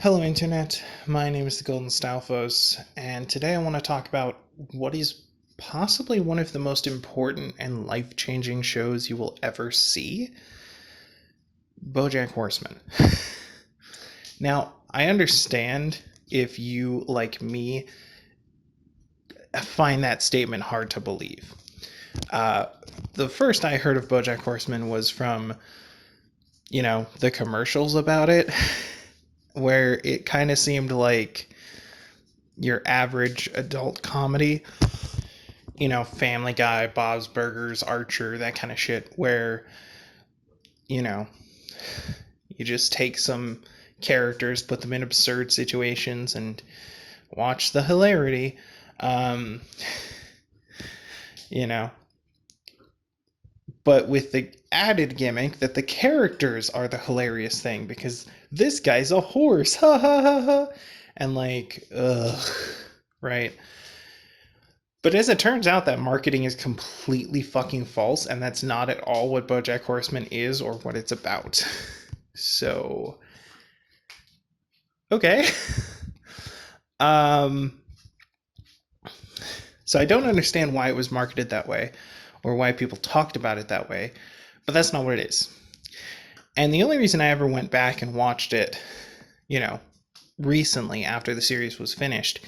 Hello, Internet. My name is the Golden Stalfos, and today I want to talk about what is possibly one of the most important and life changing shows you will ever see, Bojack Horseman. Now, I understand if you, like me, find that statement hard to believe. Uh, the first I heard of Bojack Horseman was from, the commercials about it, where it kind of seemed like your average adult comedy, Family Guy, Bob's Burgers, Archer, that kind of shit, where, you know, you just take some characters, put them in absurd situations, and watch the hilarity. Um, you know, but with the added gimmick that the characters are the hilarious thing because this guy's a horse, ha ha ha ha, and ugh, right? But as it turns out, that marketing is completely fucking false, and that's not at all what BoJack Horseman is or what it's about. So, okay. um, so I don't understand why it was marketed that way, or why people talked about it that way, but that's not what it is. And the only reason I ever went back and watched it, recently after the series was finished,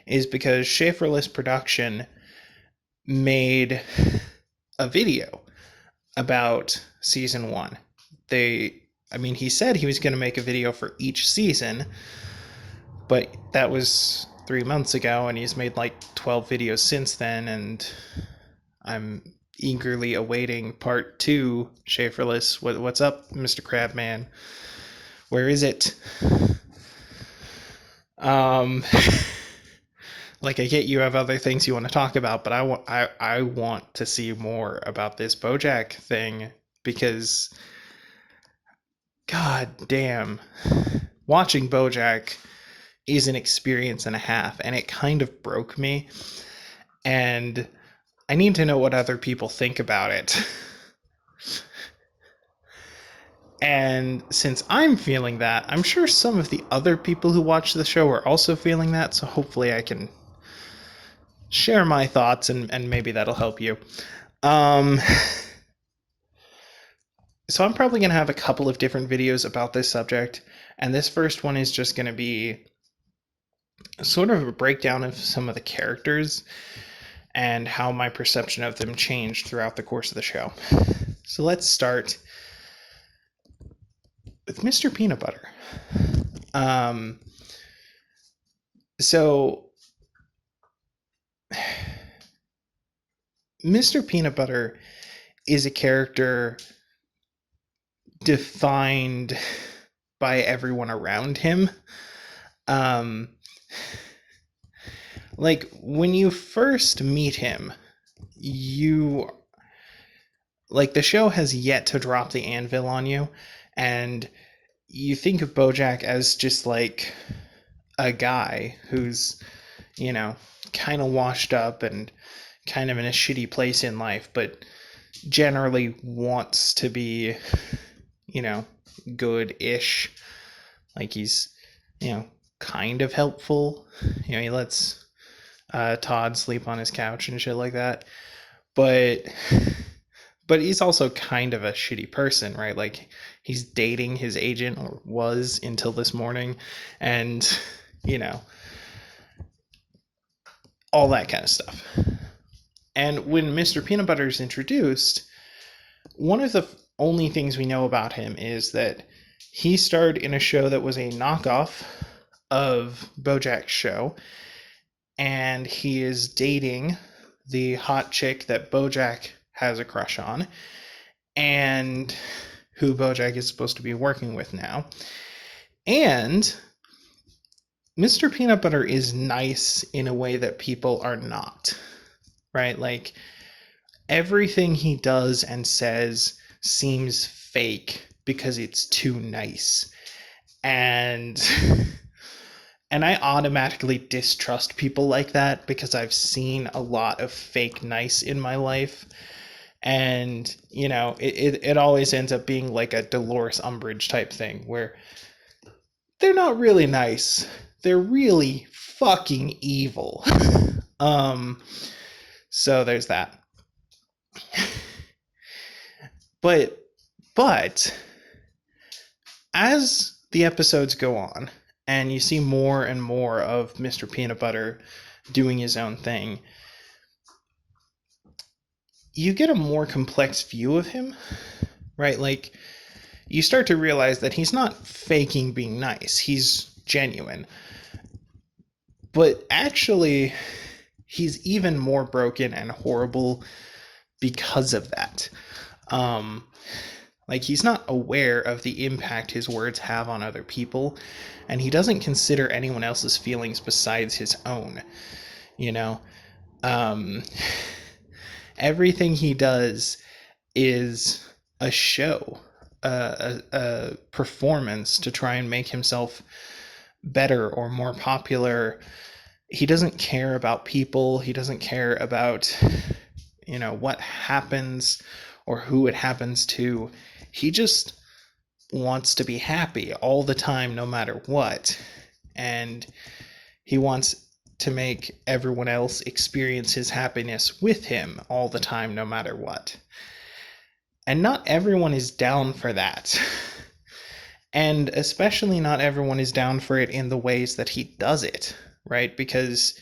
is because Schaeferless Production made a video about season one. He said he was going to make a video for each season, but that was 3 months ago, and he's made like 12 videos since then, and I'm eagerly awaiting part two. Schaeferless, what's up, Mr. Crabman? Where is it? Like, I get you have other things you want to talk about, but I want to see more about this BoJack thing because, god damn, watching BoJack is an experience and a half, and it kind of broke me, and I need to know what other people think about it. And since I'm feeling that, I'm sure some of the other people who watch the show are also feeling that, so hopefully I can share my thoughts and maybe that'll help you. So I'm probably going to have a couple of different videos about this subject, and this first one is just going to be sort of a breakdown of some of the characters and how my perception of them changed throughout the course of the show. So let's start with Mr. Peanut Butter. So Mr. Peanut Butter is a character defined by everyone around him. Like, when you first meet him, the show has yet to drop the anvil on you, and you think of BoJack as just like a guy who's, kind of washed up and kind of in a shitty place in life, but generally wants to be, good-ish. Like, he's, kind of helpful. He lets Todd sleep on his couch and shit like that. But he's also kind of a shitty person, right? Like, he's dating his agent, or was until this morning, and all that kind of stuff. And when Mr. Peanut Butter is introduced, one of the only things we know about him is that he starred in a show that was a knockoff of BoJack's show, and he is dating the hot chick that BoJack has a crush on, and who BoJack is supposed to be working with now. And Mr. Peanut Butter is nice in a way that people are not, right? Like, everything he does and says seems fake because it's too nice. And I automatically distrust people like that because I've seen a lot of fake nice in my life. And, it always ends up being like a Dolores Umbridge type thing where they're not really nice. They're really fucking evil. um, so there's that. But as the episodes go on and you see more and more of Mr. Peanut Butter doing his own thing, you get a more complex view of him, right? Like, you start to realize that he's not faking being nice. He's genuine. But actually, he's even more broken and horrible because of that. Like, he's not aware of the impact his words have on other people, and he doesn't consider anyone else's feelings besides his own, you know? Everything he does is a show, a performance to try and make himself better or more popular. He doesn't care about people. He doesn't care about, what happens or who it happens to. He just wants to be happy all the time, no matter what. And he wants to make everyone else experience his happiness with him all the time, no matter what. And not everyone is down for that. And especially not everyone is down for it in the ways that he does it, right? Because,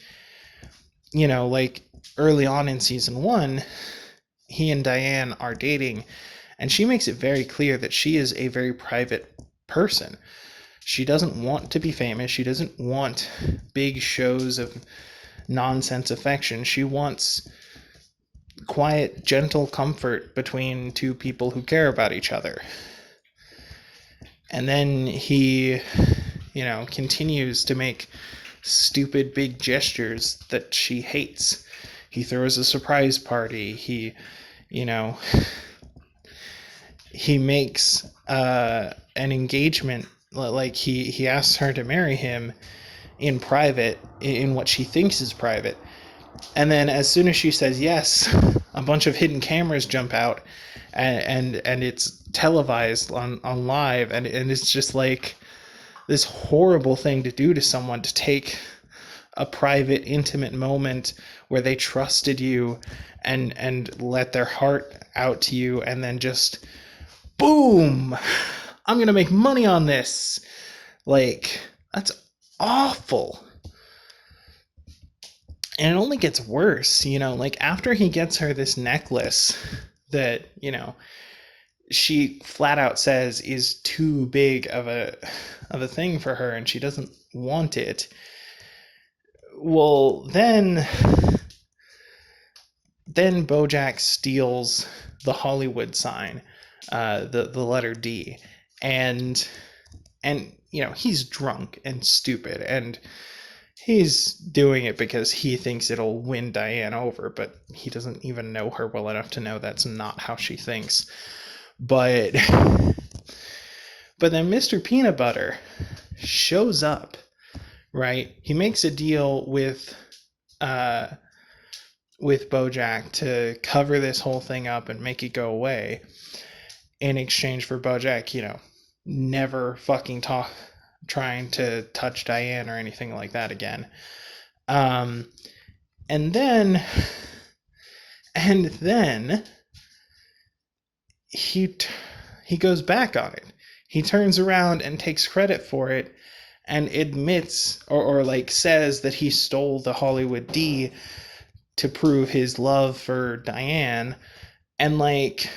like early on in season 1, he and Diane are dating, and she makes it very clear that she is a very private person. She doesn't want to be famous. She doesn't want big shows of nonsense affection. She wants quiet, gentle comfort between two people who care about each other. And then he, continues to make stupid big gestures that she hates. He throws a surprise party. He makes an engagement, like he asks her to marry him in private, in what she thinks is private. And then as soon as she says yes, a bunch of hidden cameras jump out, and it's televised on live, and it's just like this horrible thing to do to someone, to take a private, intimate moment where they trusted you and let their heart out to you, and then just boom, I'm gonna make money on this. Like, that's awful. And it only gets worse, like after he gets her this necklace that, she flat out says is too big of a thing for her, and she doesn't want it. Well, then Bojack steals the Hollywood sign, the letter D, and he's drunk and stupid, and he's doing it because he thinks it'll win Diane over, but he doesn't even know her well enough to know that's not how she thinks. But then Mr. Peanut Butter shows up, right? He makes a deal with Bojack to cover this whole thing up and make it go away, in exchange for Bojack, never fucking trying to touch Diane or anything like that again. And then he goes back on it. He turns around and takes credit for it, and admits or like says that he stole the Hollywood D to prove his love for Diane. And like,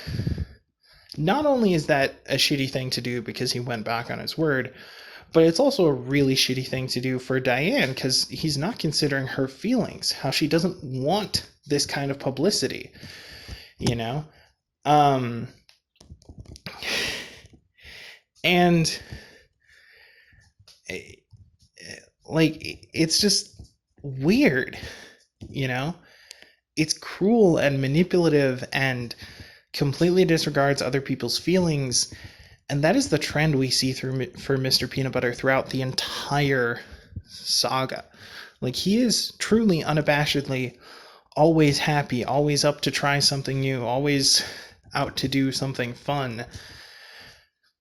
not only is that a shitty thing to do because he went back on his word, but it's also a really shitty thing to do for Diane, because he's not considering her feelings, how she doesn't want this kind of publicity, and like, it's just weird, it's cruel and manipulative and completely disregards other people's feelings. And that is the trend we see for Mr. Peanut Butter throughout the entire saga. Like, he is truly, unabashedly, always happy, always up to try something new, always out to do something fun.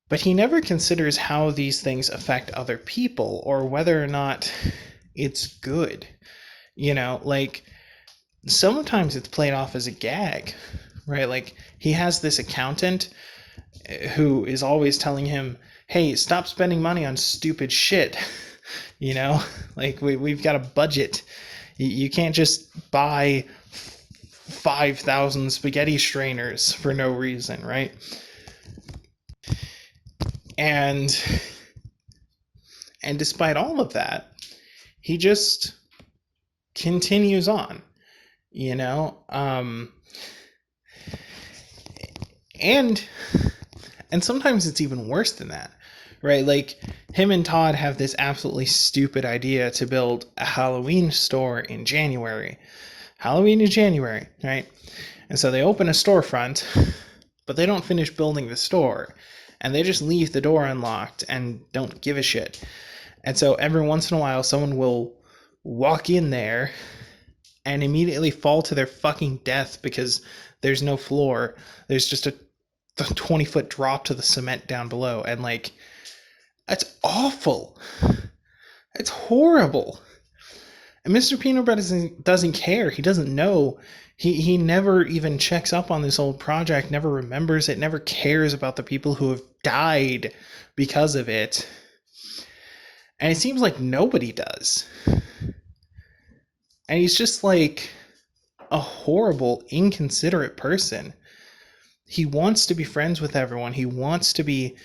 But he never considers how these things affect other people or whether or not it's good. Like sometimes it's played off as a gag, right? Like he has this accountant who is always telling him, hey, stop spending money on stupid shit. Like we've got a budget. You can't just buy 5,000 spaghetti strainers for no reason, right? And despite all of that, he just continues on, you know? And sometimes it's even worse than that, right? Like him and Todd have this absolutely stupid idea to build a Halloween store in January. Halloween in January, right? And so they open a storefront, but they don't finish building the store. And they just leave the door unlocked and don't give a shit. And so every once in a while, someone will walk in there and immediately fall to their fucking death because there's no floor. There's just a 20-foot drop to the cement down below. And like, that's awful. It's horrible. And Mr. Peanut Butter doesn't care. He doesn't know. He never even checks up on this old project, never remembers it, never cares about the people who have died because of it. And it seems like nobody does. And he's just like a horrible, inconsiderate person. He wants to be friends with everyone. He wants to be,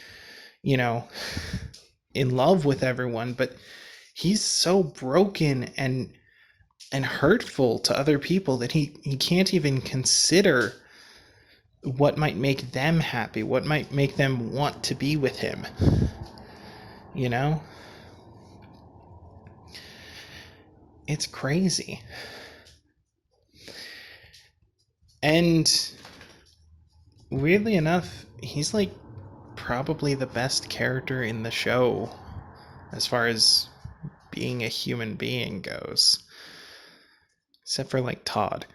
in love with everyone, but he's so broken and hurtful to other people that he can't even consider what might make them happy, what might make them want to be with him. It's crazy. And weirdly enough, he's like probably the best character in the show as far as being a human being goes. Except for like Todd.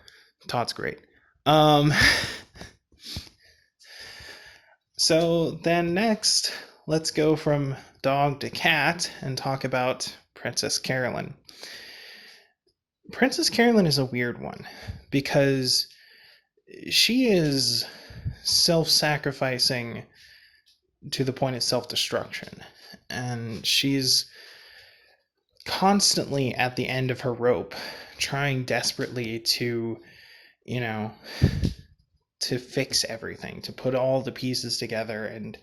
Todd's great. So then next, let's go from dog to cat and talk about Princess Carolyn. Princess Carolyn is a weird one because she is self-sacrificing to the point of self-destruction. And she's constantly at the end of her rope, trying desperately to, to fix everything, to put all the pieces together and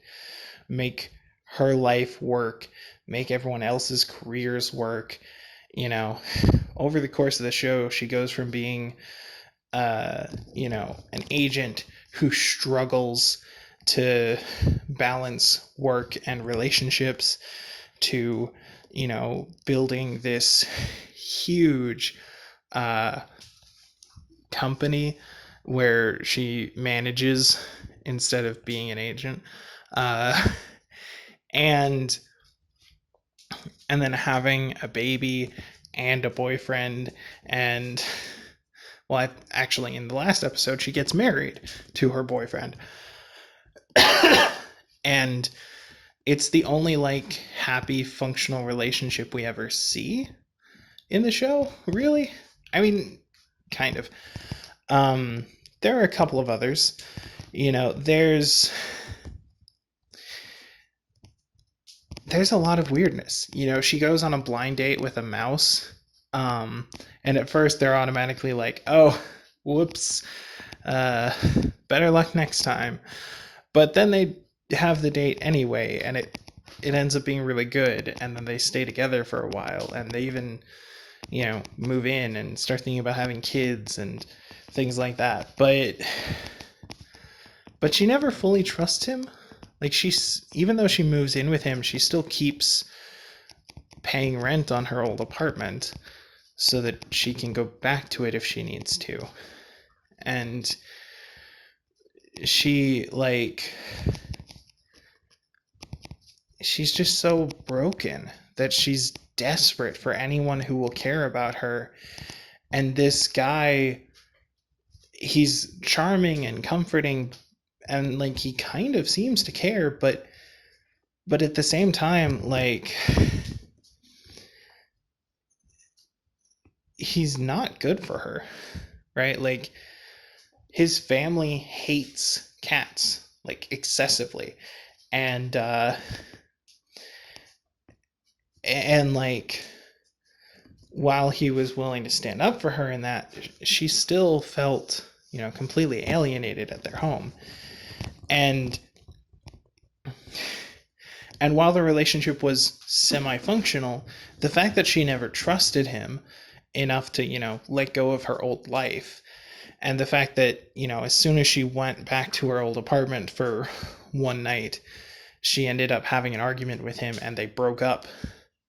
make her life work, make everyone else's careers work. Over the course of the show, she goes from being, an agent who struggles to balance work and relationships to, building this huge company where she manages instead of being an agent. And then having a baby and a boyfriend. And well, actually in the last episode, she gets married to her boyfriend. And it's the only like happy functional relationship we ever see in the show, really. I mean, kind of. There are a couple of others. There's a lot of weirdness. She goes on a blind date with a mouse. And at first they're automatically like, oh, whoops, better luck next time. But then they have the date anyway, and it ends up being really good. And then they stay together for a while, and they even, move in and start thinking about having kids and things like that. But she never fully trusts him. Like even though she moves in with him, she still keeps paying rent on her old apartment so that she can go back to it if she needs to. And she's just so broken that she's desperate for anyone who will care about her. And this guy, he's charming and comforting, and like he kind of seems to care, but But at the same time, like, he's not good for her, right? Like, his family hates cats, like, excessively. And, like, while he was willing to stand up for her in that, she still felt, completely alienated at their home. And while the relationship was semi-functional, the fact that she never trusted him enough to, let go of her old life, and the fact that, as soon as she went back to her old apartment for one night, she ended up having an argument with him and they broke up,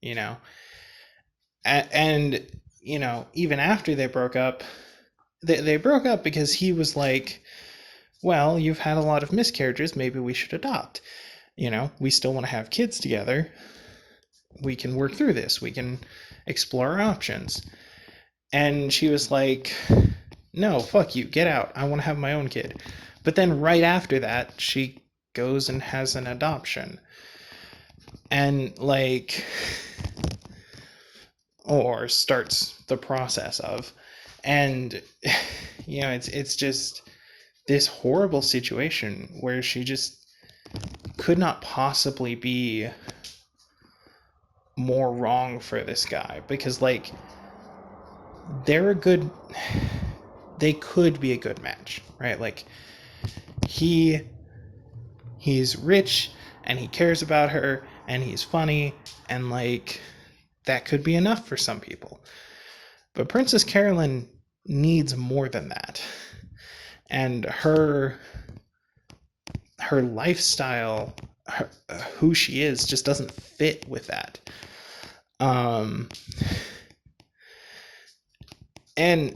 you know. And even after they broke up, they broke up because he was like, well, you've had a lot of miscarriages, maybe we should adopt. We still want to have kids together. We can work through this. We can explore our options. And she was like, no, fuck you, get out. I want to have my own kid. But then right after that, she goes and has an adoption. And like, or starts the process of. And it's just this horrible situation where she just could not possibly be more wrong for this guy, because like they could be a good match, right? Like he's rich and he cares about her and he's funny, and like that could be enough for some people. But Princess Carolyn needs more than that. And her lifestyle, who she is, just doesn't fit with that. And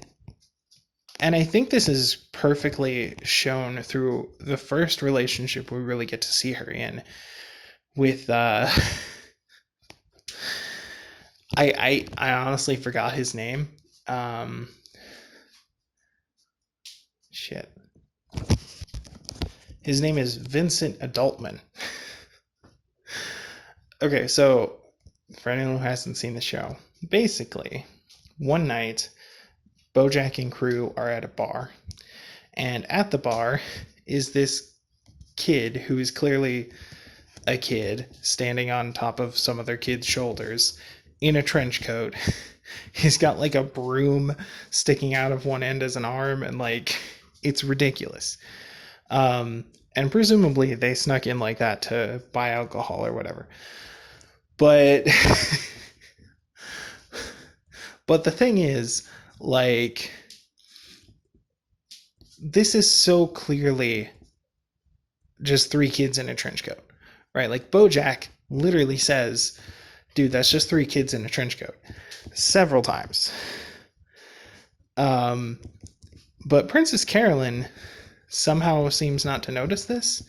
I think this is perfectly shown through the first relationship we really get to see her in with I honestly forgot his name. Shit. His name is Vincent Adultman. Okay, so for anyone who hasn't seen the show, basically, one night, Bojack and crew are at a bar. And at the bar is this kid who is clearly a kid standing on top of some other kid's shoulders in a trench coat. He's got like a broom sticking out of one end as an arm, and like it's ridiculous. And presumably they snuck in like that to buy alcohol or whatever. But but the thing is, like, this is so clearly just three kids in a trench coat, right? Like Bojack literally says, dude, that's just three kids in a trench coat, several times. But Princess Carolyn somehow seems not to notice this.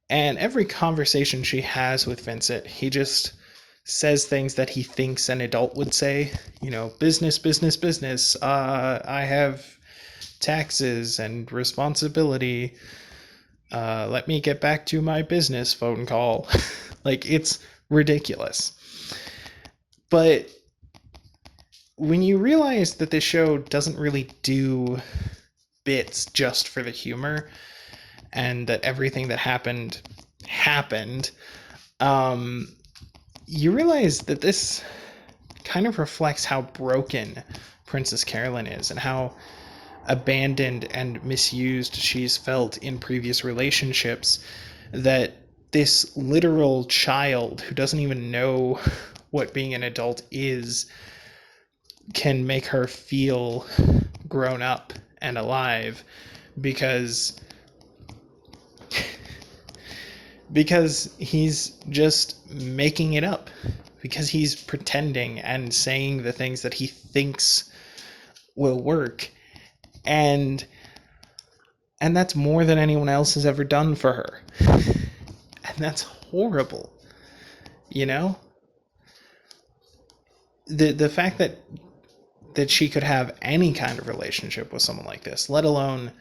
And every conversation she has with Vincent, he just says things that he thinks an adult would say. Business, business, business. I have taxes and responsibility. Let me get back to my business phone call. Like, it's ridiculous. But when you realize that this show doesn't really do bits just for the humor, and that everything that happened, you realize that this kind of reflects how broken Princess Carolyn is, and how abandoned and misused she's felt in previous relationships, that this literal child who doesn't even know what being an adult is can make her feel grown up and alive, because he's just making it up, because he's pretending and saying the things that he thinks will work, and that's more than anyone else has ever done for her. And that's horrible. The fact that she could have any kind of relationship with someone like this, let alone,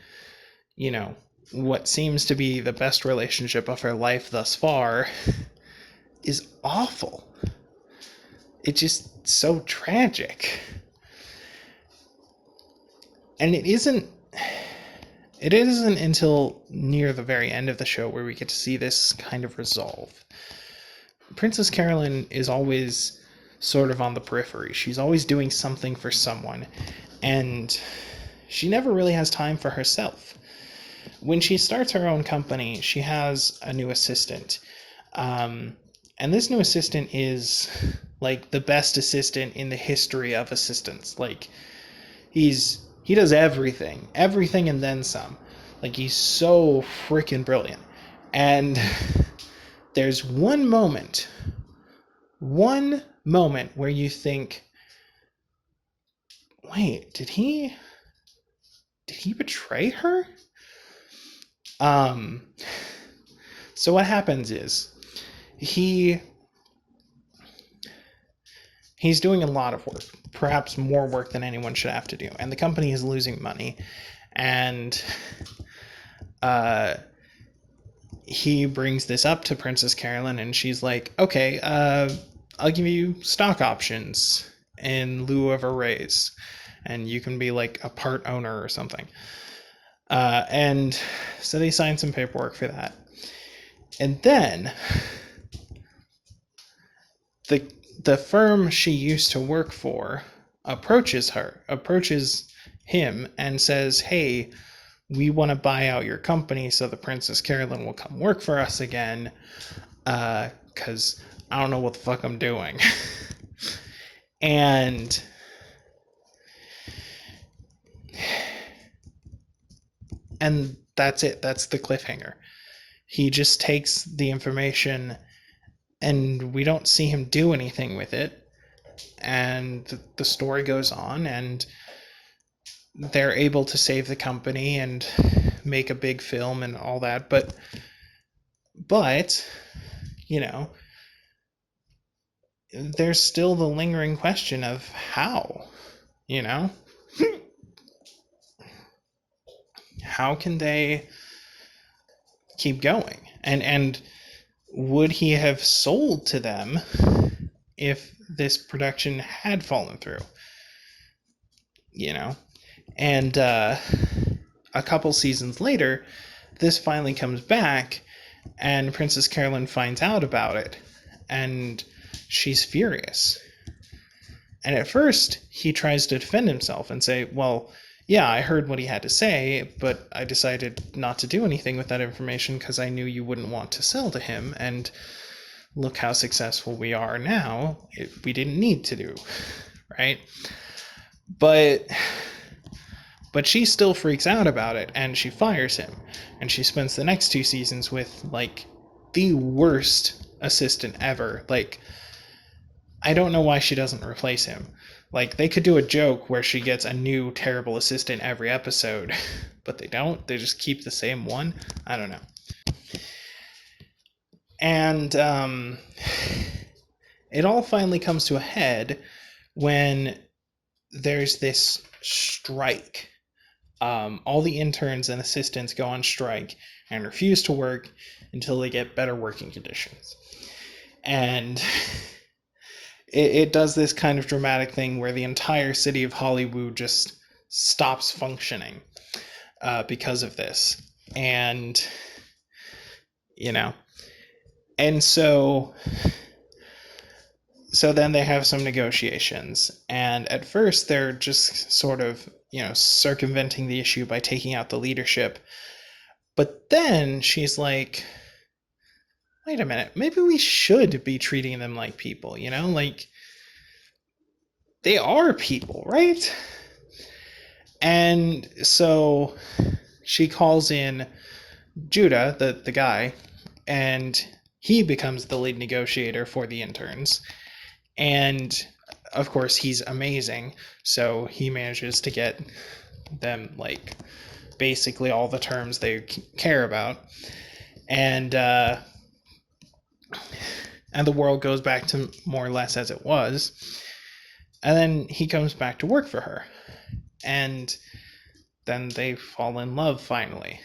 what seems to be the best relationship of her life thus far, is awful. It's just so tragic. And it isn't until near the very end of the show where we get to see this kind of resolve. Princess Carolyn is always sort of on the periphery. She's always doing something for someone, and she never really has time for herself. When she starts her own company, she has a new assistant. And this new assistant is like the best assistant in the history of assistants. Like, he does everything and then some. Like, he's so freaking brilliant. And there's one moment where you think, wait, did he betray her? So what happens is he's doing a lot of work, perhaps more work than anyone should have to do, and the company is losing money, and he brings this up to Princess Carolyn, and she's like, okay, I'll give you stock options in lieu of a raise, and you can be like a part owner or something. And so they sign some paperwork for that. And then the firm she used to work for approaches him and says, hey, we want to buy out your company so the Princess Carolyn will come work for us again, because I don't know what the fuck I'm doing. And that's it. That's the cliffhanger. He just takes the information, and we don't see him do anything with it. And the story goes on, and they're able to save the company and make a big film and all that. But you know, there's still the lingering question of how, how can they keep going? And would he have sold to them if this production had fallen through? And a couple seasons later, this finally comes back, and Princess Carolyn finds out about it, and she's furious. And at first, he tries to defend himself and say, well, yeah, I heard what he had to say, but I decided not to do anything with that information because I knew you wouldn't want to sell to him, and look how successful we are now. We didn't need to do, right? But she still freaks out about it, and she fires him, and she spends the next 2 seasons with, like, the worst assistant ever. Like, I don't know why she doesn't replace him. Like, they could do a joke where she gets a new terrible assistant every episode, but they don't. They just keep the same one. I don't know. And it all finally comes to a head when there's this strike. All the interns and assistants go on strike and refuse to work until they get better working conditions. And it does this kind of dramatic thing where the entire city of Hollywood just stops functioning because of this. And, and so then they have some negotiations, and at first they're just sort of, circumventing the issue by taking out the leadership. But then she's like, wait a minute, maybe we should be treating them like people, like, they are people, right? And so she calls in Judah, the guy, and he becomes the lead negotiator for the interns. And of course, he's amazing, so he manages to get them, like, basically all the terms they care about. And the world goes back to more or less as it was. And then he comes back to work for her. And then they fall in love finally.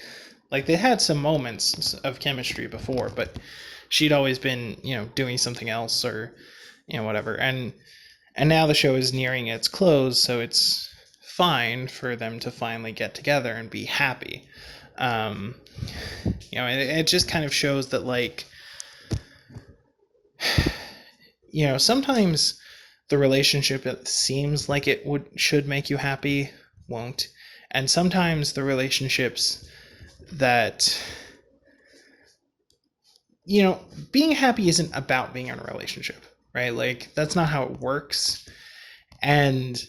Like, they had some moments of chemistry before, but she'd always been, doing something else, or, whatever. And now the show is nearing its close, so it's fine for them to finally get together and be happy. It just kind of shows that, like, sometimes the relationship that seems like it should make you happy won't. And sometimes the relationships that, being happy isn't about being in a relationship, right? Like, that's not how it works. And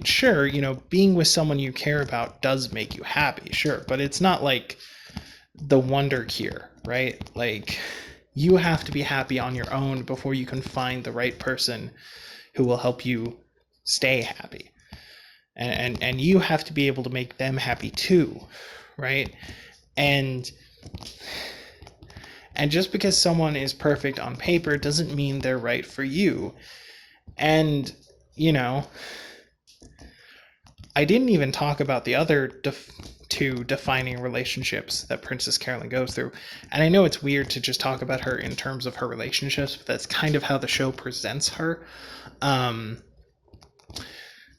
sure, being with someone you care about does make you happy, sure, but it's not like the wonder cure, right? Like, you have to be happy on your own before you can find the right person who will help you stay happy. And you have to be able to make them happy too, right? And just because someone is perfect on paper doesn't mean they're right for you. And, I didn't even talk about the other two defining relationships that Princess Carolyn goes through. And I know it's weird to just talk about her in terms of her relationships, but that's kind of how the show presents her.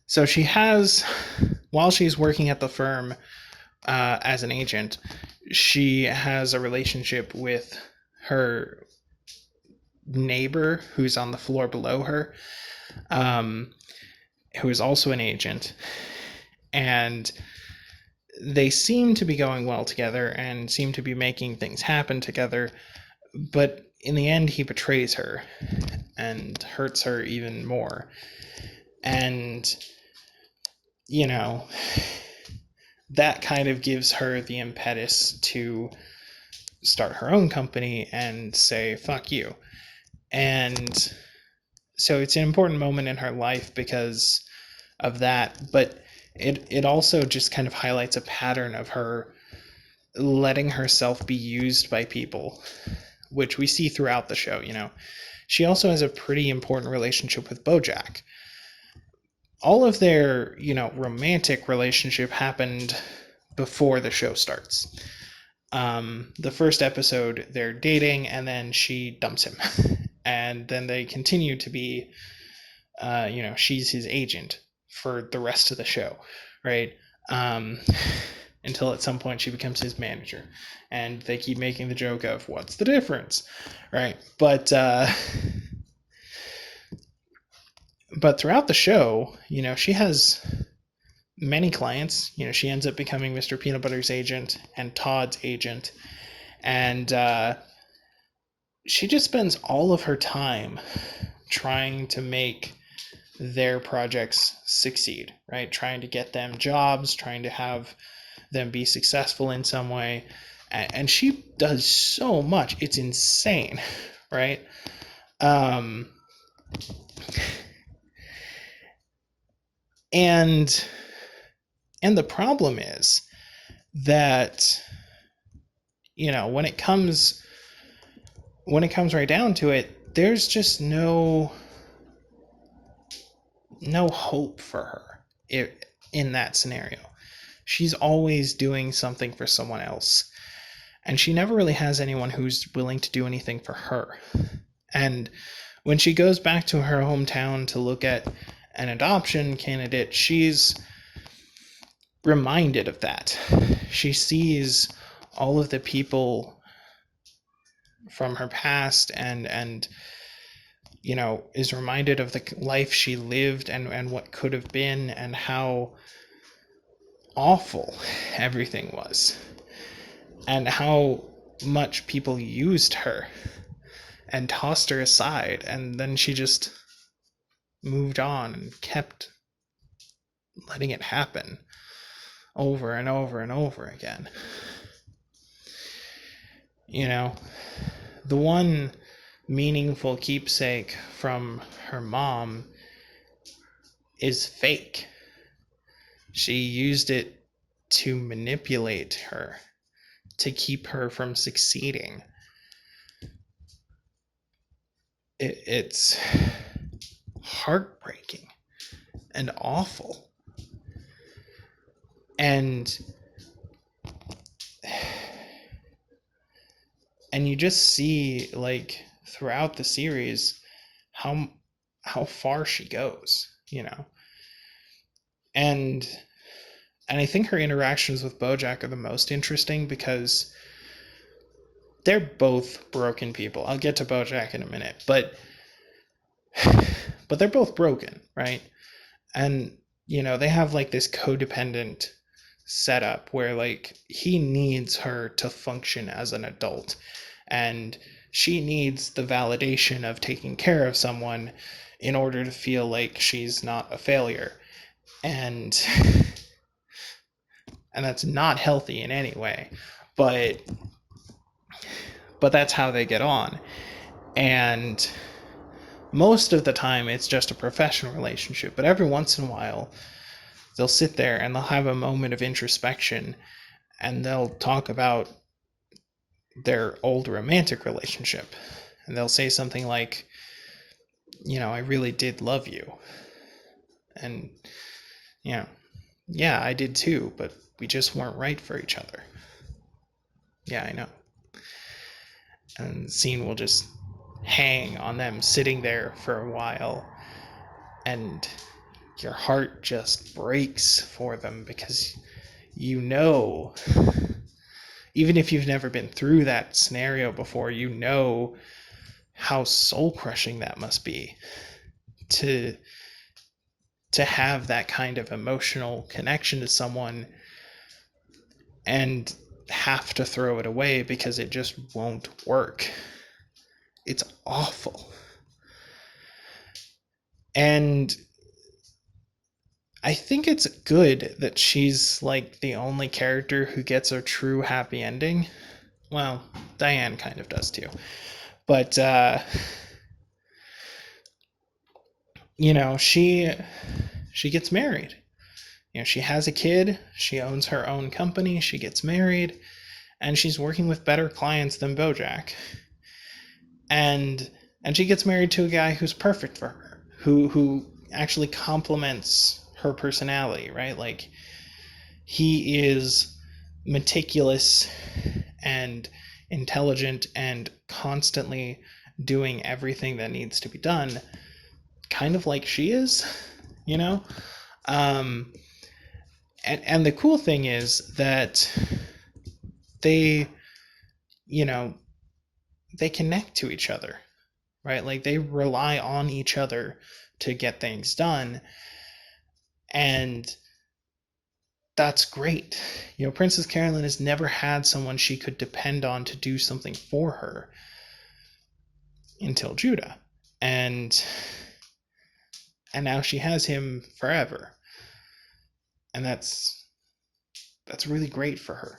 So she has, while she's working at the firm as an agent, she has a relationship with her neighbor who's on the floor below her, who is also an agent. And they seem to be going well together and seem to be making things happen together. But in the end, he betrays her and hurts her even more. And, that kind of gives her the impetus to start her own company and say, fuck you. And so it's an important moment in her life because of that. But it also just kind of highlights a pattern of her letting herself be used by people, which we see throughout the show. She also has a pretty important relationship with Bojack. All of their, romantic relationship happened before the show starts. The first episode, they're dating, and then she dumps him. And then they continue to be, she's his agent for the rest of the show, right? Until at some point she becomes his manager. And they keep making the joke of, what's the difference? Right? But throughout the show, she has many clients. She ends up becoming Mr. Peanut Butter's agent and Todd's agent. And she just spends all of her time trying to make their projects succeed, right? Trying to get them jobs, trying to have them be successful in some way. And she does so much. It's insane, right? And the problem is that, when it comes right down to it, there's just no hope for her in that scenario. She's always doing something for someone else, and she never really has anyone who's willing to do anything for her. And when she goes back to her hometown to look at an adoption candidate, she's reminded of that. She sees all of the people from her past and is reminded of the life she lived and what could have been, and how awful everything was, and how much people used her and tossed her aside, and then she just moved on and kept letting it happen over and over and over again. The one meaningful keepsake from her mom is fake. She used it to manipulate her, to keep her from succeeding. It's heartbreaking and awful. And And you just see, like, throughout the series how far she goes, you know. And I think her interactions with Bojack are the most interesting because they're both broken people. I'll get to Bojack in a minute, but they're both broken, right? And you know, they have like this codependent setup where like he needs her to function as an adult, and she needs the validation of taking care of someone in order to feel like she's not a failure. And that's not healthy in any way, but that's how they get on. And most of the time it's just a professional relationship, but every once in a while they'll sit there and they'll have a moment of introspection and they'll talk about their old romantic relationship, and they'll say something like, you know, I really did love you, and you know, yeah, I did too, but we just weren't right for each other. Yeah, I know. And the scene will just hang on them sitting there for a while, and your heart just breaks for them because you know, even if you've never been through that scenario before, you know how soul crushing that must be to have that kind of emotional connection to someone and have to throw it away because it just won't work. It's awful. And I think it's good that she's like the only character who gets a true happy ending. Well, Diane kind of does too. But you know, she gets married. You know, she has a kid, she owns her own company, she gets married, and she's working with better clients than Bojack. And she gets married to a guy who's perfect for her, who actually complements her personality, right? Like, he is meticulous and intelligent and constantly doing everything that needs to be done, kind of like she is, you know? And the cool thing is that they, you know, they connect to each other, right? Like, they rely on each other to get things done. And that's great. You know, Princess Carolyn has never had someone she could depend on to do something for her until Judah. And now she has him forever. And that's really great for her.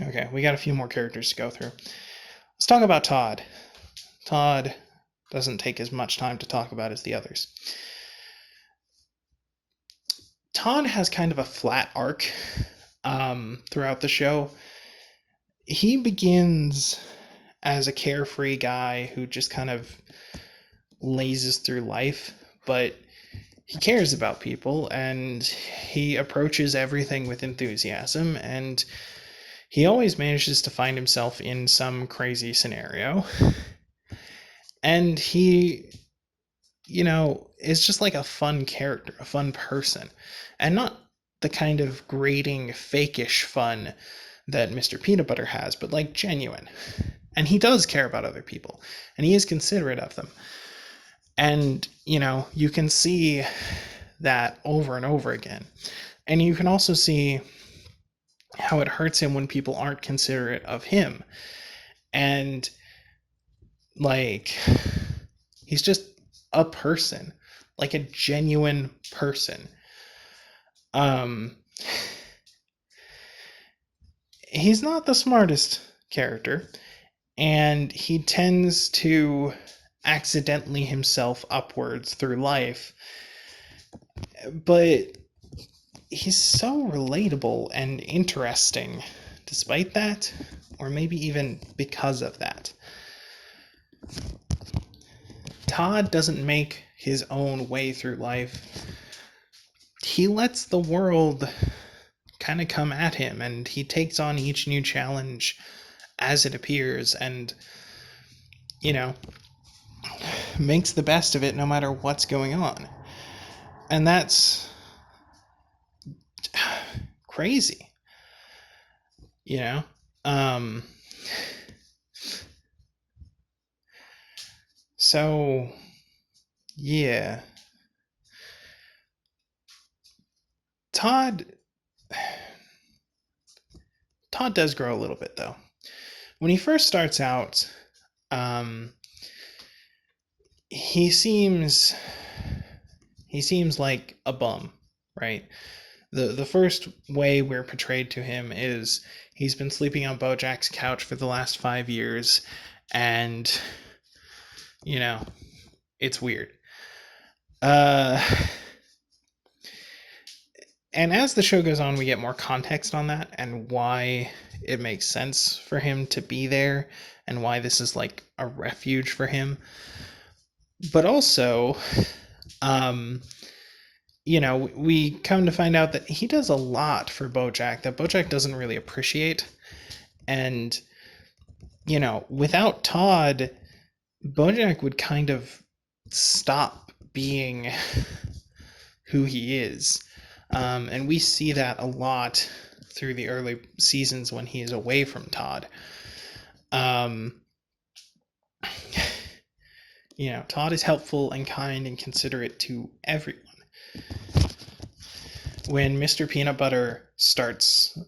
Okay, we got a few more characters to go through. Let's talk about Todd. Todd doesn't take as much time to talk about as the others. Todd has kind of a flat arc throughout the show. He begins as a carefree guy who just kind of lazes through life, but he cares about people and he approaches everything with enthusiasm, and he always manages to find himself in some crazy scenario. And he, you know, is just like a fun character, a fun person, and not the kind of grating, fakish fun that Mr. Peanut Butter has, but like genuine. And he does care about other people, and he is considerate of them. And, you know, you can see that over and over again. And you can also see how it hurts him when people aren't considerate of him. And, like, he's just a person, like a genuine person. He's not the smartest character, and he tends to accidentally himself upwards through life, but he's so relatable and interesting despite that, or maybe even because of that. Todd doesn't make his own way through life. He lets the world kind of come at him, and he takes on each new challenge as it appears, and, you know, makes the best of it no matter what's going on. And that's crazy, you know? So, yeah. Todd does grow a little bit, though. When he first starts out, he seems like a bum, right? The first way we're portrayed to him is he's been sleeping on Bojack's couch for the last 5 years, and, you know, it's weird. And as the show goes on, we get more context on that and why it makes sense for him to be there and why this is like a refuge for him. But also, we come to find out that he does a lot for Bojack that Bojack doesn't really appreciate. And, without Todd, Bojack would kind of stop being who he is. And we see that a lot through the early seasons when he is away from Todd. Todd is helpful and kind and considerate to everyone. When Mr. Peanut Butter starts,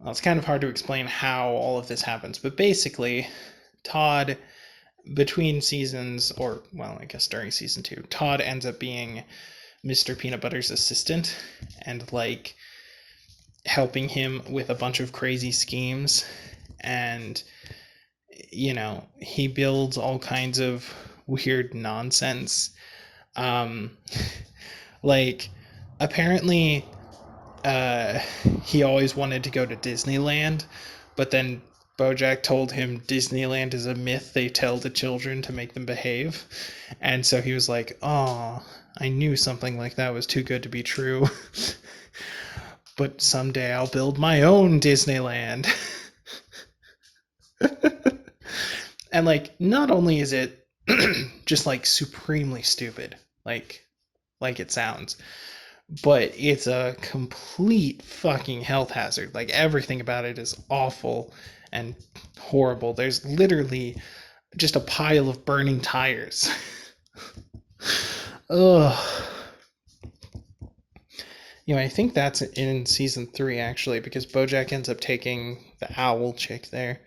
it's kind of hard to explain how all of this happens, but basically, Todd, between seasons, or, well, I guess during season 2, Todd ends up being Mr. Peanut Butter's assistant and, helping him with a bunch of crazy schemes. And, he builds all kinds of weird nonsense. Apparently, he always wanted to go to Disneyland, but then Bojack told him Disneyland is a myth they tell to children to make them behave. And so he was like, oh, I knew something like that was too good to be true. But someday I'll build my own Disneyland. And not only is it just supremely stupid, like it sounds, but it's a complete fucking health hazard. Everything about it is awful and horrible. There's literally just a pile of burning tires. Ugh. I think that's in season 3 actually, because Bojack ends up taking the owl chick there.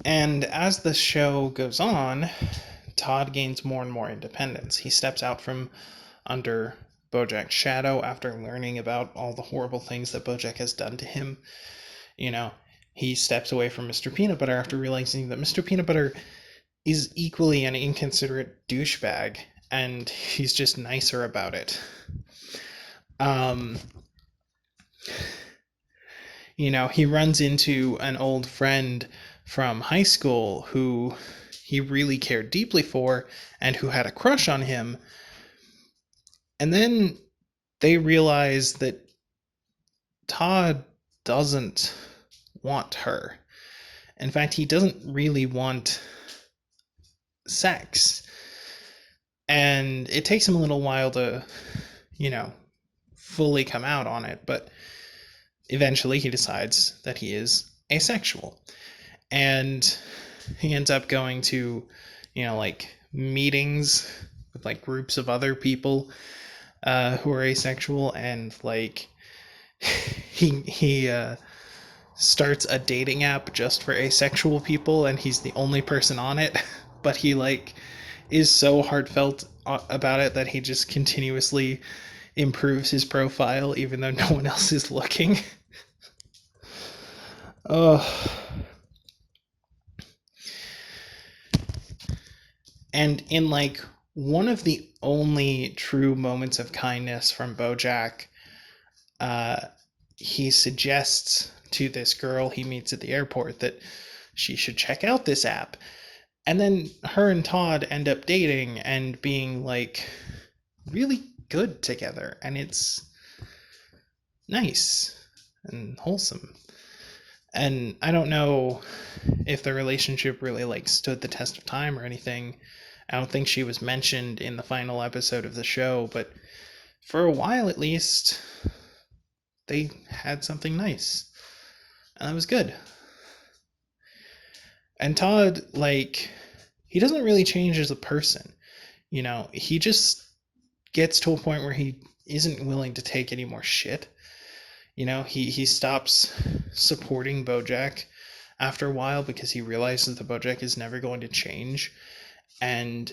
And as the show goes on, Todd gains more and more independence. He steps out from under Bojack's shadow after learning about all the horrible things that Bojack has done to him. He steps away from Mr. Peanut Butter after realizing that Mr. Peanut Butter is equally an inconsiderate douchebag, and he's just nicer about it. He runs into an old friend from high school who he really cared deeply for and who had a crush on him. And then they realize that Todd doesn't want her. In fact, he doesn't really want sex. And it takes him a little while to, fully come out on it, but eventually he decides that he is asexual. And he ends up going to, meetings with groups of other people who are asexual, and he starts a dating app just for asexual people, and he's the only person on it. But he is so heartfelt about it that he just continuously improves his profile even though no one else is looking. Oh. And in one of the only true moments of kindness from Bojack, he suggests to this girl he meets at the airport that she should check out this app. And then her and Todd end up dating and being like really good together, and it's nice and wholesome. And I don't know if the relationship really like stood the test of time or anything. I don't think she was mentioned in the final episode of the show, but for a while at least, they had something nice. And that was good. And Todd, like, he doesn't really change as a person. You know, he just gets to a point where he isn't willing to take any more shit. You know, he stops supporting Bojack after a while because he realizes that Bojack is never going to change. And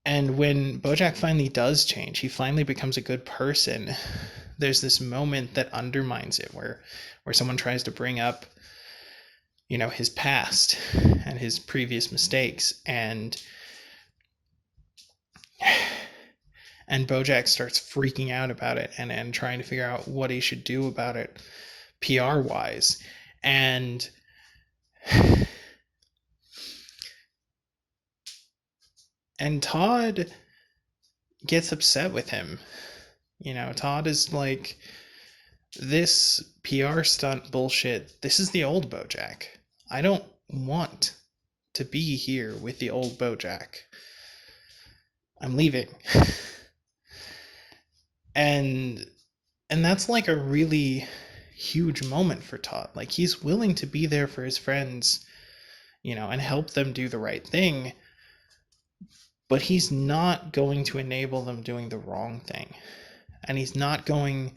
when Bojack finally does change, he finally becomes a good person. There's this moment that undermines it where someone tries to bring up, you know, his past and his previous mistakes, and Bojack starts freaking out about it and trying to figure out what he should do about it PR wise. And Todd gets upset with him. You know, Todd is like, this PR stunt bullshit, this is the old Bojack. I don't want to be here with the old Bojack. I'm leaving. and that's like a really huge moment for Todd. Like, he's willing to be there for his friends, you know, and help them do the right thing, but he's not going to enable them doing the wrong thing. And he's not going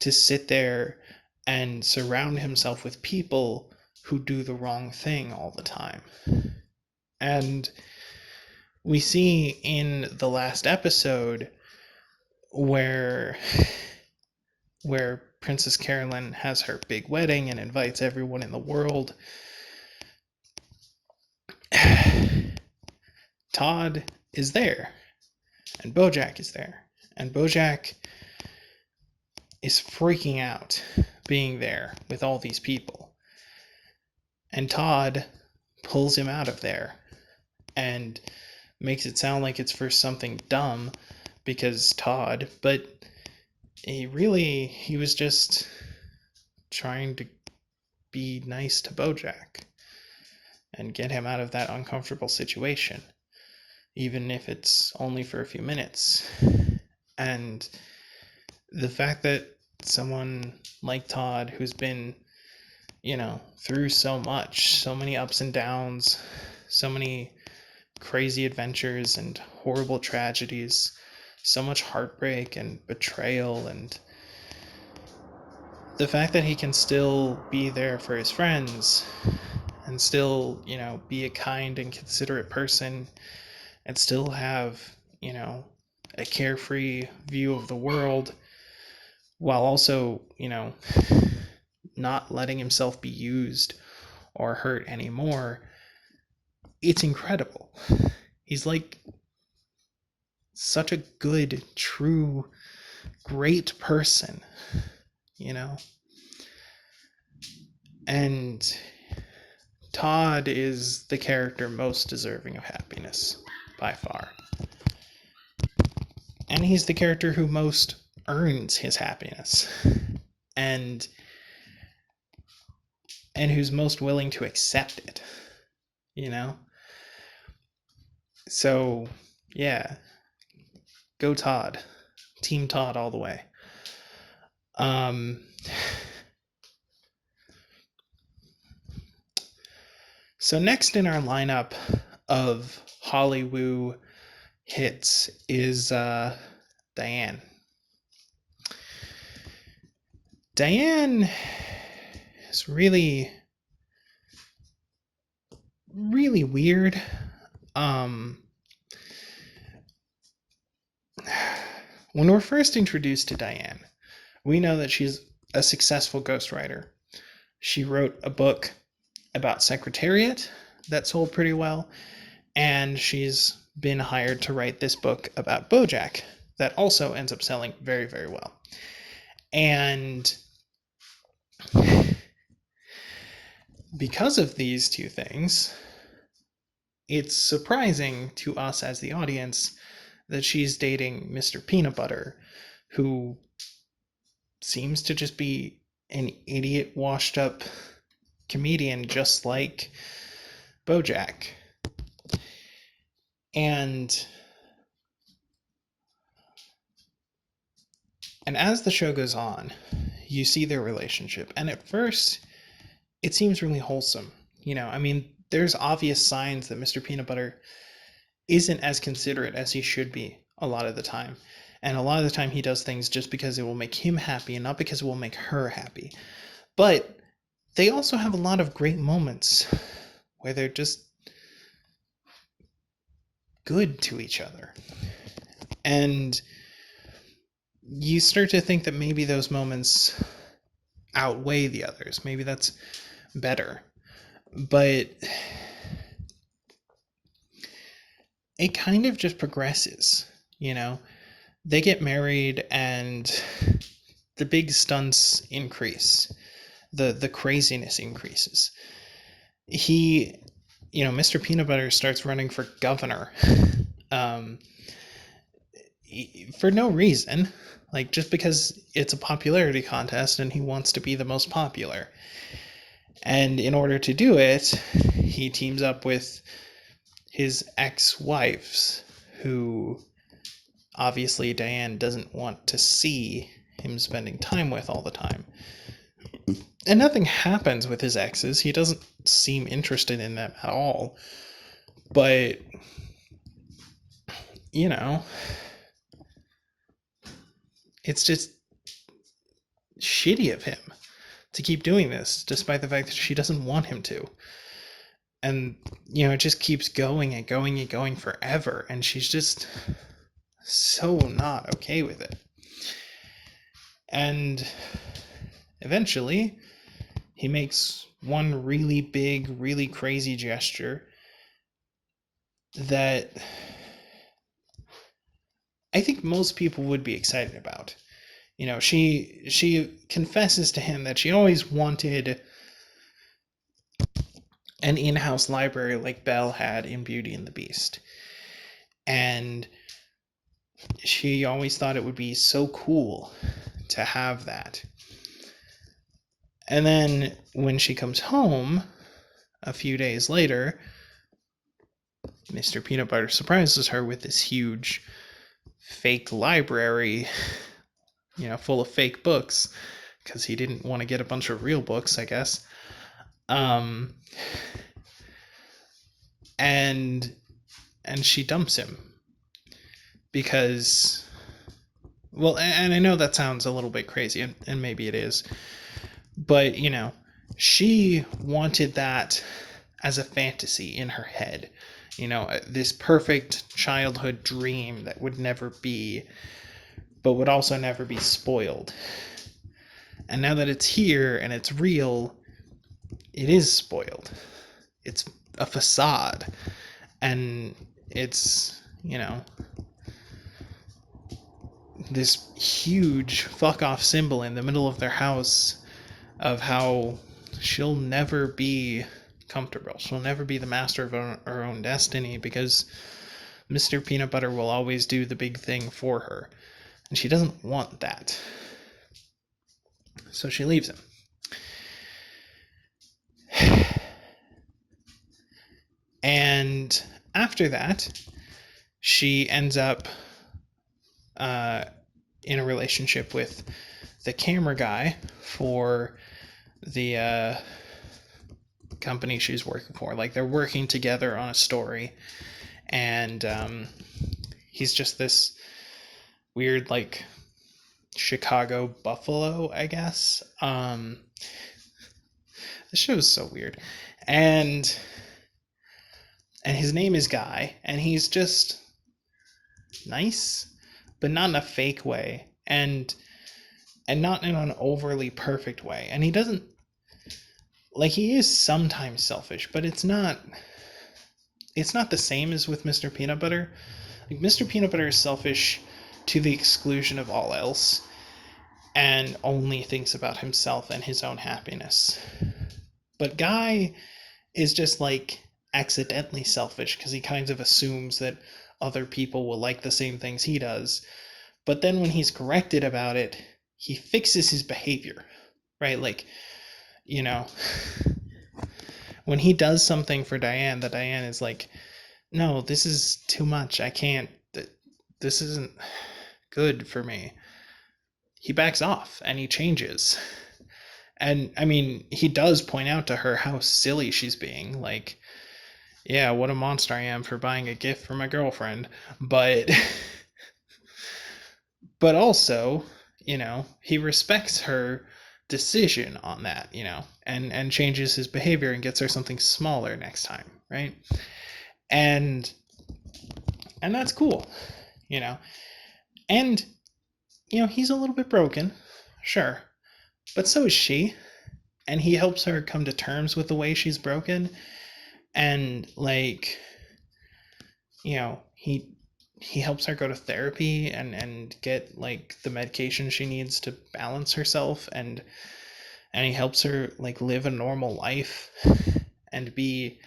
to sit there and surround himself with people who do the wrong thing all the time. And we see in the last episode where Princess Carolyn has her big wedding and invites everyone in the world, Todd is there, and Bojack is there, and Bojack is freaking out being there with all these people. And Todd pulls him out of there and makes it sound like it's for something dumb because Todd, but he was just trying to be nice to Bojack and get him out of that uncomfortable situation, even if it's only for a few minutes. And the fact that someone like Todd, who's been, you know, through so much, so many ups and downs, so many crazy adventures and horrible tragedies, so much heartbreak and betrayal, and the fact that he can still be there for his friends and still, you know, be a kind and considerate person and still have, you know, a carefree view of the world while also, you know, not letting himself be used or hurt anymore, it's incredible. He's like such a good, true, great person, you know? And Todd is the character most deserving of happiness, by far. And he's the character who most earns his happiness. And who's most willing to accept it, you know? So, yeah. Go Todd. Team Todd all the way. So next in our lineup of Hollywood hits is Diane. Diane is really, really weird. When we're first introduced to Diane, we know that she's a successful ghostwriter. She wrote a book about Secretariat that sold pretty well, and she's been hired to write this book about Bojack that also ends up selling very, very well. And because of these two things, it's surprising to us as the audience that she's dating Mr. Peanut Butter, who seems to just be an idiot, washed up comedian just like Bojack. And as the show goes on, you see their relationship. And at first, it seems really wholesome. I mean, there's obvious signs that Mr. Peanut Butter isn't as considerate as he should be a lot of the time. And a lot of the time he does things just because it will make him happy and not because it will make her happy. But they also have a lot of great moments where they're just good to each other. And you start to think that maybe those moments outweigh the others. Maybe that's better. But it kind of just progresses, They get married and the big stunts increase. The craziness increases. Mr. Peanut Butter starts running for governor for no reason, like just because it's a popularity contest and he wants to be the most popular. And in order to do it, he teams up with his ex-wives, who obviously Diane doesn't want to see him spending time with all the time. And nothing happens with his exes. He doesn't seem interested in them at all. But, it's just shitty of him to keep doing this, despite the fact that she doesn't want him to. And, it just keeps going and going and going forever. And she's just so not okay with it. And eventually, he makes one really big, really crazy gesture that I think most people would be excited about. She confesses to him that she always wanted an in-house library like Belle had in Beauty and the Beast. And she always thought it would be so cool to have that. And then when she comes home a few days later, Mr. Peanut Butter surprises her with this huge fake library, full of fake books, because he didn't want to get a bunch of real books, I guess. And she dumps him because, well, and I know that sounds a little bit crazy, and maybe it is, but, she wanted that as a fantasy in her head, this perfect childhood dream that would never be, but would also never be spoiled. And now that it's here and it's real, it is spoiled. It's a facade. And it's, this huge fuck off symbol in the middle of their house of how she'll never be comfortable. She'll never be the master of her own destiny because Mr. Peanut Butter will always do the big thing for her. And she doesn't want that. So she leaves him. And after that, she ends up in a relationship with the camera guy for the company she's working for. Like, they're working together on a story, and he's just this weird, like, Chicago buffalo, I guess. The show's so weird. And his name is Guy, and he's just nice, but not in a fake way, and not in an overly perfect way. And he doesn't, like, he is sometimes selfish, but it's not the same as with Mr. Peanut Butter. Like, Mr. Peanut Butter is selfish to the exclusion of all else, and only thinks about himself and his own happiness. But Guy is just like accidentally selfish because he kind of assumes that other people will like the same things he does. But then when he's corrected about it, he fixes his behavior, right? Like, you know, when he does something for Diane, that Diane is like, no, this is too much. I can't, this isn't good for me. He backs off and he changes. And I mean, he does point out to her how silly she's being. Like, yeah, what a monster I am for buying a gift for my girlfriend. But but also, he respects her decision on that, and changes his behavior and gets her something smaller next time, right? And that's cool, you know. And he's a little bit broken, sure, but so is she, and he helps her come to terms with the way she's broken, and like, he helps her go to therapy and get like the medication she needs to balance herself, and he helps her like live a normal life and be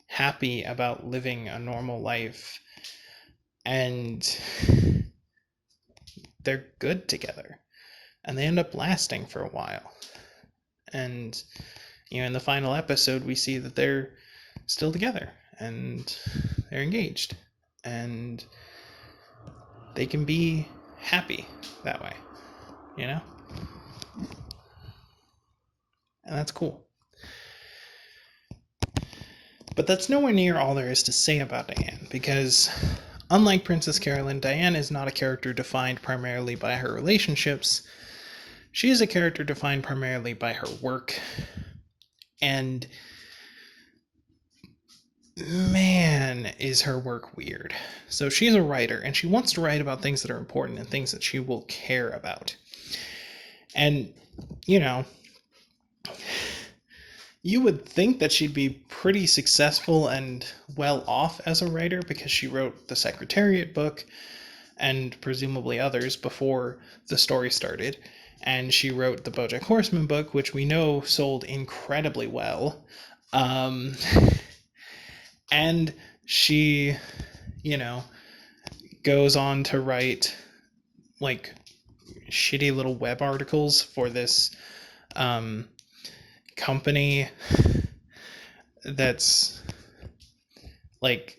happy about living a normal life, and they're good together, and they end up lasting for a while. And in the final episode we see that they're still together and they're engaged and they can be happy that way, and that's cool. But that's nowhere near all there is to say about Diane, because unlike Princess Carolyn, Diane is not a character defined primarily by her relationships. She is a character defined primarily by her work. And man, is her work weird. So she's a writer, and she wants to write about things that are important and things that she will care about. And, you would think that she'd be pretty successful and well off as a writer, because she wrote the Secretariat book and presumably others before the story started. And she wrote the BoJack Horseman book, which we know sold incredibly well. And she, goes on to write like shitty little web articles for this company that's like,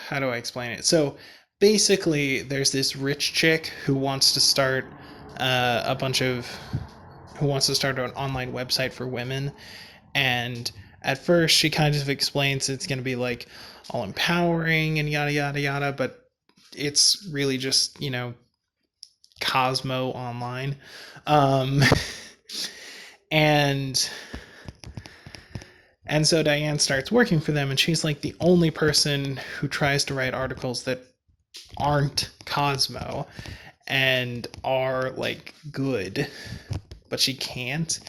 how do I explain it? So basically there's this rich chick who wants to start an online website for women, and at first she kind of explains it's going to be like all empowering and yada yada yada, but it's really just Cosmo online. And so Diane starts working for them, and she's like the only person who tries to write articles that aren't Cosmo and are like good, but she can't,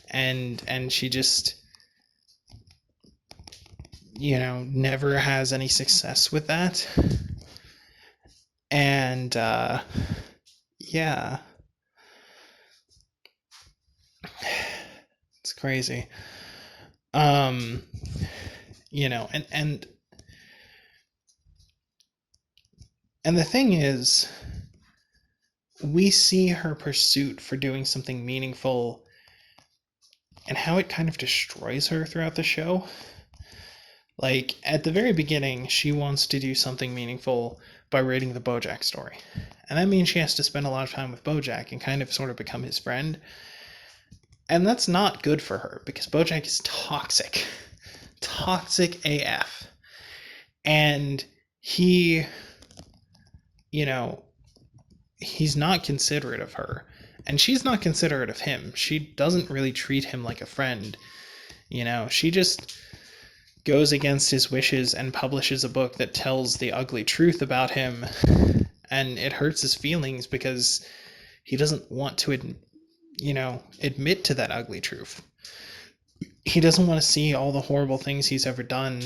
and she just never has any success with that. And yeah, it's crazy. And the thing is, we see her pursuit for doing something meaningful and how it kind of destroys her throughout the show. Like, at the very beginning, she wants to do something meaningful by writing the BoJack story. And that means she has to spend a lot of time with BoJack and kind of sort of become his friend. And that's not good for her, because BoJack is toxic. Toxic AF. And he, he's not considerate of her. And she's not considerate of him. She doesn't really treat him like a friend. She just goes against his wishes and publishes a book that tells the ugly truth about him, and it hurts his feelings because he doesn't want to admit to that ugly truth. He doesn't want to see all the horrible things he's ever done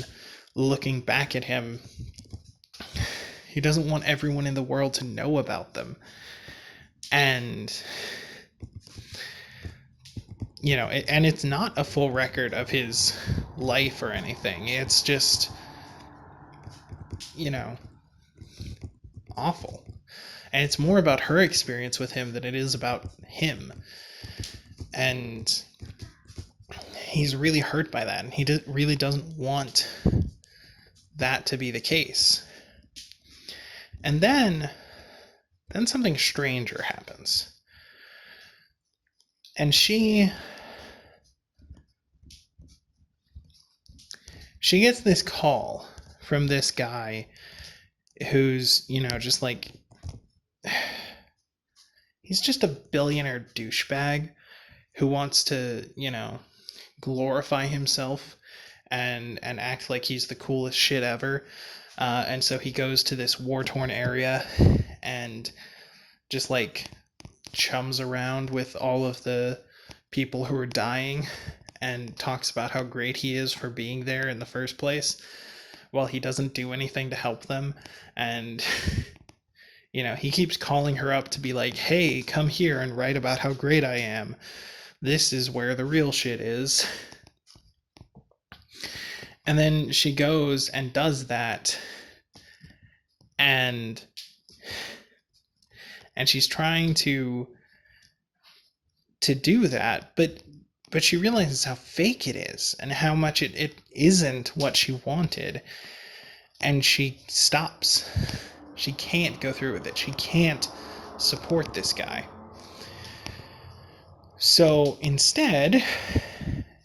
looking back at him. He doesn't want everyone in the world to know about them. And and it's not a full record of his life or anything. It's just, you know, awful. And it's more about her experience with him than it is about him. And he's really hurt by that. And he really doesn't want that to be the case. And then something stranger happens. And she gets this call from this guy who's, just like, he's just a billionaire douchebag who wants to, glorify himself and act like he's the coolest shit ever. And so he goes to this war-torn area and just like chums around with all of the people who are dying and talks about how great he is for being there in the first place, while he doesn't do anything to help them. And he keeps calling her up to be like, hey, come here and write about how great I am. This is where the real shit is. And then she goes and does that, and she's trying to do that, but she realizes how fake it is and how much it isn't what she wanted, and she stops. She can't go through with it. She can't support this guy. So instead,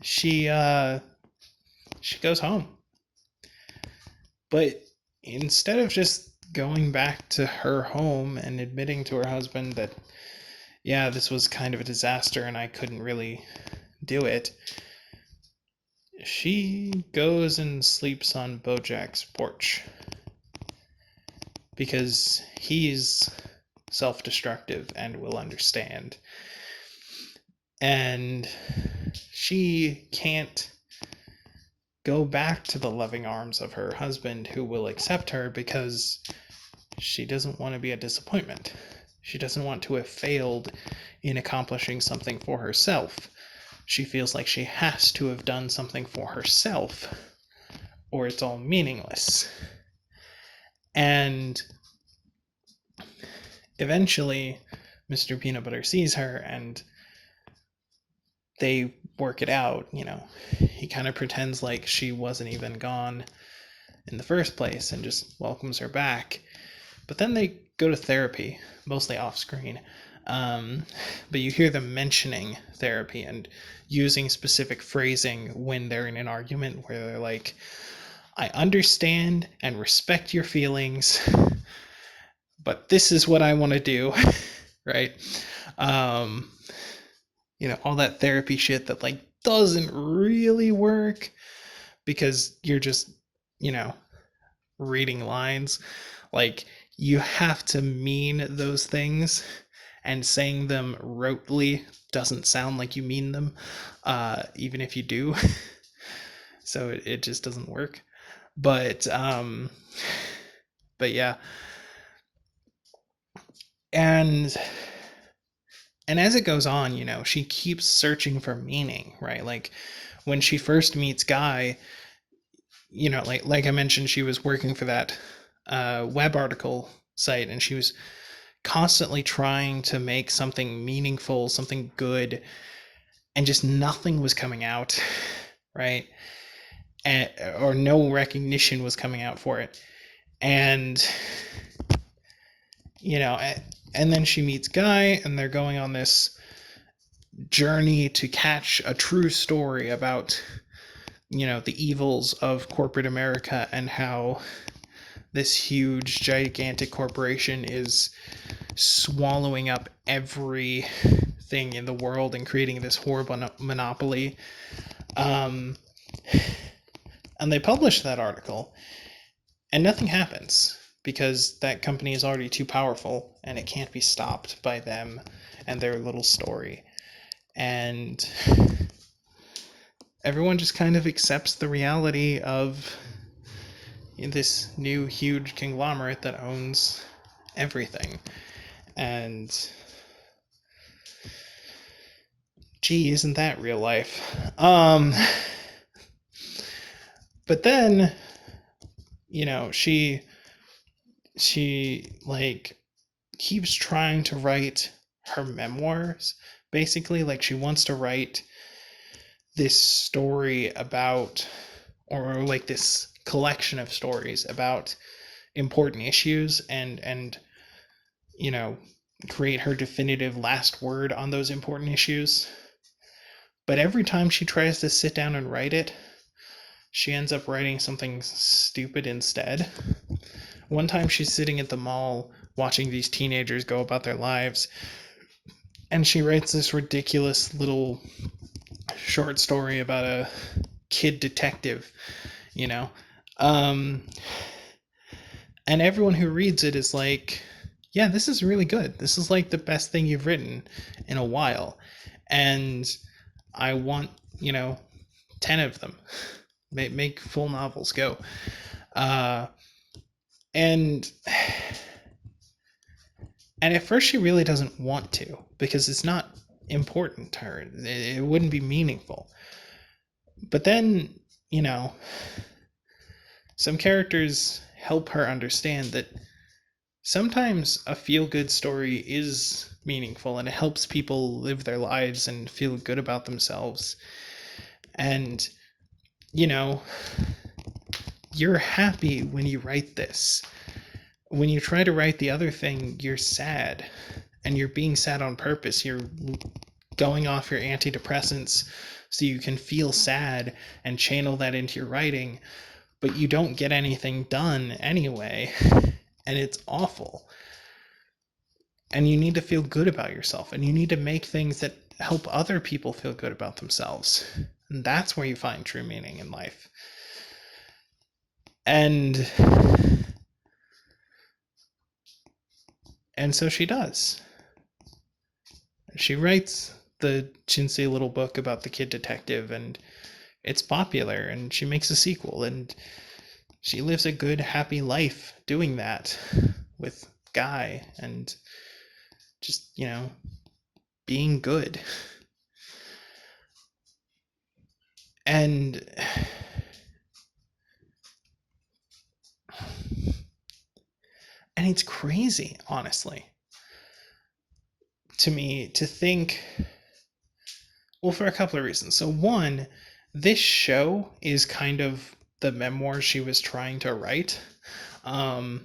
she goes home. But instead of just going back to her home and admitting to her husband that, yeah, this was kind of a disaster and I couldn't really do it, she goes and sleeps on Bojack's porch. Because he's self-destructive and will understand. And she can't go back to the loving arms of her husband who will accept her, because she doesn't want to be a disappointment. She doesn't want to have failed in accomplishing something for herself. She feels like she has to have done something for herself, or it's all meaningless. And eventually, Mr. Peanut Butter sees her and they work it out. He kind of pretends like she wasn't even gone in the first place and just welcomes her back. But then they go to therapy, mostly off screen. But you hear them mentioning therapy and using specific phrasing when they're in an argument, where they're like, I understand and respect your feelings, but this is what I want to do. Right? All that therapy shit that like doesn't really work because you're just, reading lines. Like, you have to mean those things, and saying them rotely doesn't sound like you mean them, even if you do. So it just doesn't work. But yeah. And as it goes on, she keeps searching for meaning, right? Like, when she first meets Guy, like I mentioned, she was working for that web article site, and she was constantly trying to make something meaningful, something good, and just nothing was coming out, right? Or no recognition was coming out for it. And and then she meets Guy, and they're going on this journey to catch a true story about the evils of corporate America, and how this huge gigantic corporation is swallowing up everything in the world and creating this horrible monopoly. And they publish that article, and nothing happens, because that company is already too powerful and it can't be stopped by them and their little story. And everyone just kind of accepts the reality of this new huge conglomerate that owns everything. And Gee, isn't that real life? But then, she like keeps trying to write her memoirs. Basically, like she wants to write this story about, or like this collection of stories about important issues, and create her definitive last word on those important issues. But every time she tries to sit down and write it, she ends up writing something stupid instead. One time she's sitting at the mall watching these teenagers go about their lives, and she writes this ridiculous little short story about a kid detective, you know. Um, and everyone who reads it is like, yeah, this is really good. This is like the best thing you've written in a while. And I want, 10 of them. Make full novels, go. And at first she really doesn't want to, because it's not important to her. It wouldn't be meaningful. But then, some characters help her understand that sometimes a feel-good story is meaningful, and it helps people live their lives and feel good about themselves. And, you're happy when you write this. When you try to write the other thing, you're sad. And you're being sad on purpose. You're going off your antidepressants so you can feel sad and channel that into your writing, but you don't get anything done anyway, and it's awful. And you need to feel good about yourself, and you need to make things that help other people feel good about themselves. And that's where you find true meaning in life. And so she does. She writes the chintzy little book about the kid detective, and it's popular, and she makes a sequel, and she lives a good, happy life doing that with Guy, and just, being good. And it's crazy, honestly, to me, to think, well, for a couple of reasons. So one, this show is kind of the memoir she was trying to write. And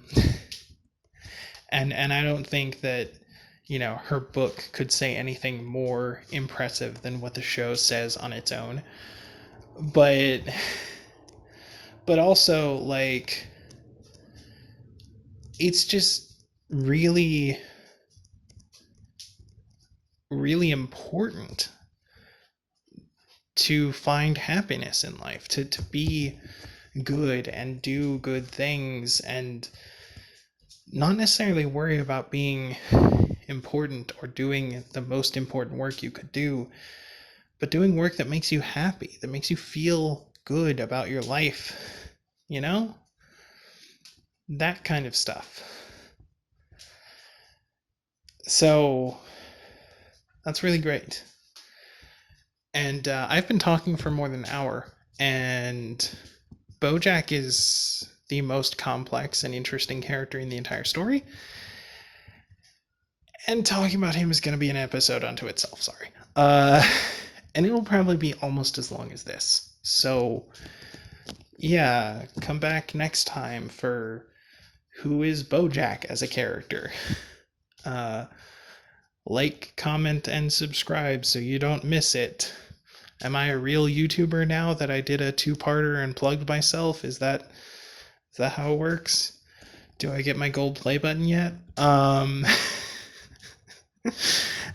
I don't think that, her book could say anything more impressive than what the show says on its own. But also, like, it's just really, really important to find happiness in life, to be good and do good things, and not necessarily worry about being important or doing the most important work you could do, but doing work that makes you happy, that makes you feel good about your life, that kind of stuff. So that's really great. And I've been talking for more than an hour, and Bojack is the most complex and interesting character in the entire story. And talking about him is going to be an episode unto itself, sorry. And it will probably be almost as long as this. So, yeah, come back next time for who is Bojack as a character. Like, comment, and subscribe so you don't miss it. Am I a real YouTuber now that I did a two-parter and plugged myself? Is that how it works? Do I get my gold play button yet?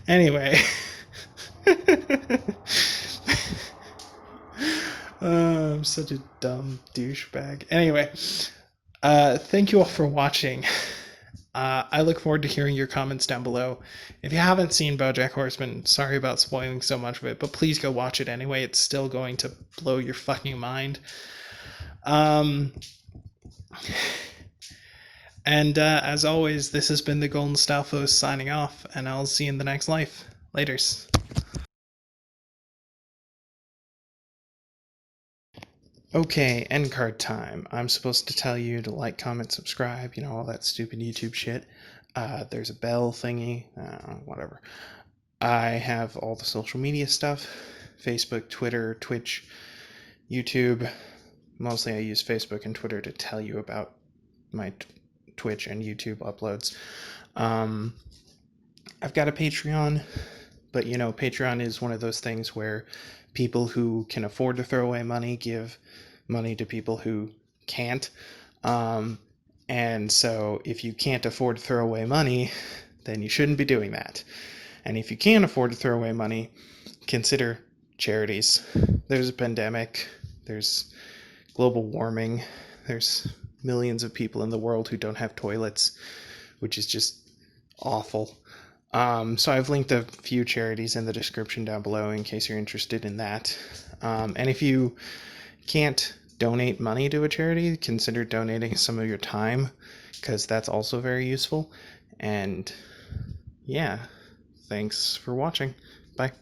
Anyway. I'm such a dumb douchebag. Anyway, thank you all for watching. I look forward to hearing your comments down below. If you haven't seen BoJack Horseman, sorry about spoiling so much of it, but please go watch it anyway. It's still going to blow your fucking mind. And as always, this has been the Golden Stalfos signing off, and I'll see you in the next life. Laters. Okay, end card time. I'm supposed to tell you to like, comment, subscribe, all that stupid YouTube shit. There's a bell thingy, whatever. I have all the social media stuff: Facebook, Twitter, Twitch, YouTube. Mostly I use Facebook and Twitter to tell you about my Twitch and YouTube uploads. I've got a Patreon, but Patreon is one of those things where people who can afford to throw away money give money to people who can't. And so if you can't afford to throw away money, then you shouldn't be doing that. And if you can afford to throw away money, consider charities. There's a pandemic, there's global warming, there's millions of people in the world who don't have toilets, which is just awful. So I've linked a few charities in the description down below in case you're interested in that. And if you can't donate money to a charity, consider donating some of your time, because that's also very useful. And yeah, thanks for watching. Bye.